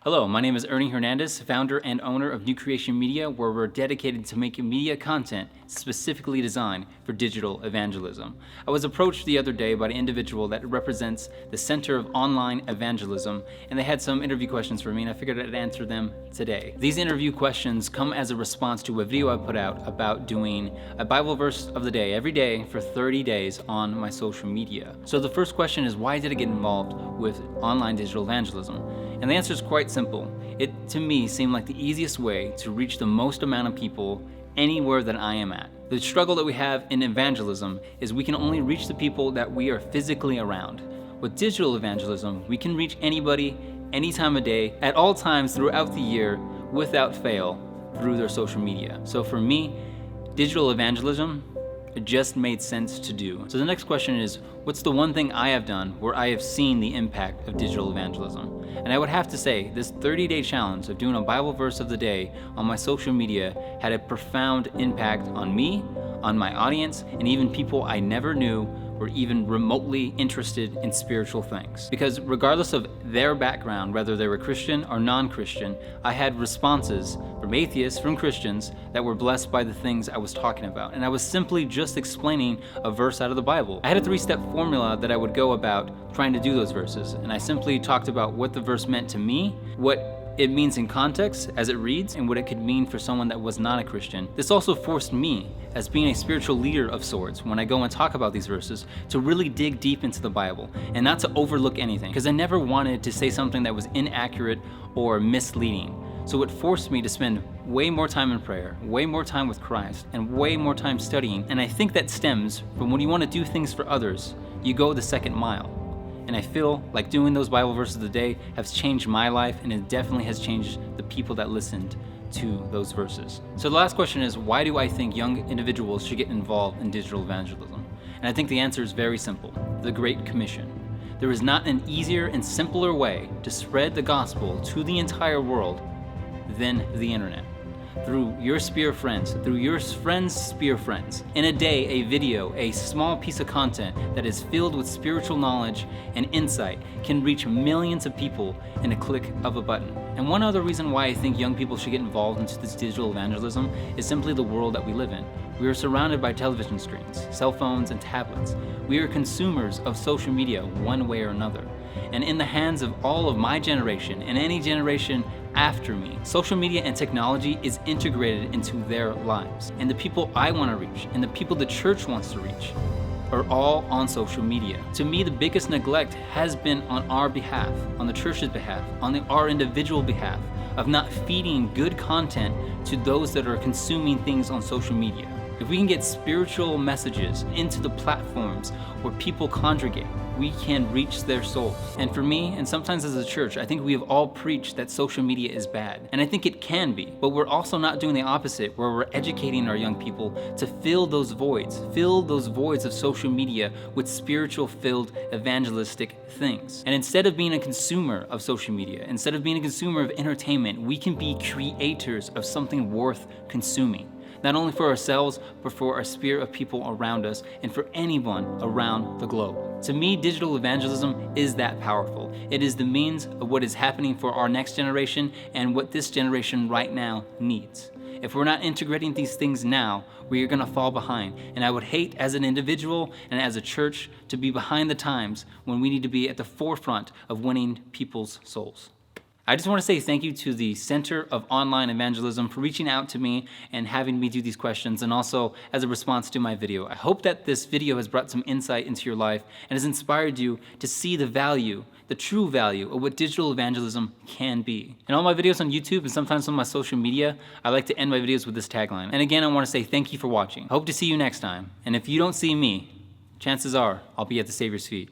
Hello, my name is Ernie Hernandez, founder and owner of New Creation Media, where we're dedicated to making media content specifically designed for digital evangelism. I was approached the other day by an individual that represents the Center of Online Evangelism, and they had some interview questions for me, and I figured I'd answer them today. These interview questions come as a response to a video I put out about doing a Bible verse of the day every day for 30 days on my social media. So the first question is, why did I get involved with online digital evangelism? And the answer is quite simple. It, to me, seemed like the easiest way to reach the most amount of people anywhere that I am at. The struggle that we have in evangelism is we can only reach the people that we are physically around. With digital evangelism, we can reach anybody, any time of day, at all times throughout the year, without fail, through their social media. So for me, digital evangelism, it just made sense to do. So the next question is, what's the one thing I have done where I have seen the impact of digital evangelism? And I would have to say, this 30-day challenge of doing a Bible verse of the day on my social media had a profound impact on me, on my audience, and even people I never knew were even remotely interested in spiritual things. Because regardless of their background, whether they were Christian or non-Christian, I had responses from atheists, from Christians, that were blessed by the things I was talking about. And I was simply just explaining a verse out of the Bible. I had a 3-step formula that I would go about trying to do those verses. And I simply talked about what the verse meant to me, what it means in context as it reads, and what it could mean for someone that was not a Christian. This also forced me, as being a spiritual leader of sorts, when I go and talk about these verses, to really dig deep into the Bible and not to overlook anything, because I never wanted to say something that was inaccurate or misleading. So it forced me to spend way more time in prayer, way more time with Christ, and way more time studying. And I think that stems from when you want to do things for others, you go the second mile. And I feel like doing those Bible verses of the day has changed my life, and it definitely has changed the people that listened to those verses. So the last question is, why do I think young individuals should get involved in digital evangelism? And I think the answer is very simple: the Great Commission. There is not an easier and simpler way to spread the gospel to the entire world than the internet. Through your spear friends, through your friends' spear friends. In a day, a video, a small piece of content that is filled with spiritual knowledge and insight can reach millions of people in a click of a button. And one other reason why I think young people should get involved into this digital evangelism is simply the world that we live in. We are surrounded by television screens, cell phones, and tablets. We are consumers of social media one way or another. And in the hands of all of my generation and any generation after me, social media and technology is integrated into their lives. And the people I want to reach and the people the church wants to reach are all on social media. To me, the biggest neglect has been on our behalf, on the church's behalf, on our individual behalf, of not feeding good content to those that are consuming things on social media. If we can get spiritual messages into the platforms where people congregate, we can reach their souls. And for me, and sometimes as a church, I think we have all preached that social media is bad. And I think it can be, but we're also not doing the opposite, where we're educating our young people to fill those voids of social media with spiritual-filled evangelistic things. And instead of being a consumer of social media, instead of being a consumer of entertainment, we can be creators of something worth consuming. Not only for ourselves, but for our sphere of people around us and for anyone around the globe. To me, digital evangelism is that powerful. It is the means of what is happening for our next generation and what this generation right now needs. If we're not integrating these things now, we are going to fall behind. And I would hate as an individual and as a church to be behind the times when we need to be at the forefront of winning people's souls. I just want to say thank you to the Center of Online Evangelism for reaching out to me and having me do these questions, and also as a response to my video. I hope that this video has brought some insight into your life and has inspired you to see the value, the true value of what digital evangelism can be. In all my videos on YouTube and sometimes on my social media, I like to end my videos with this tagline. And again, I want to say thank you for watching. I hope to see you next time. And if you don't see me, chances are I'll be at the Savior's feet.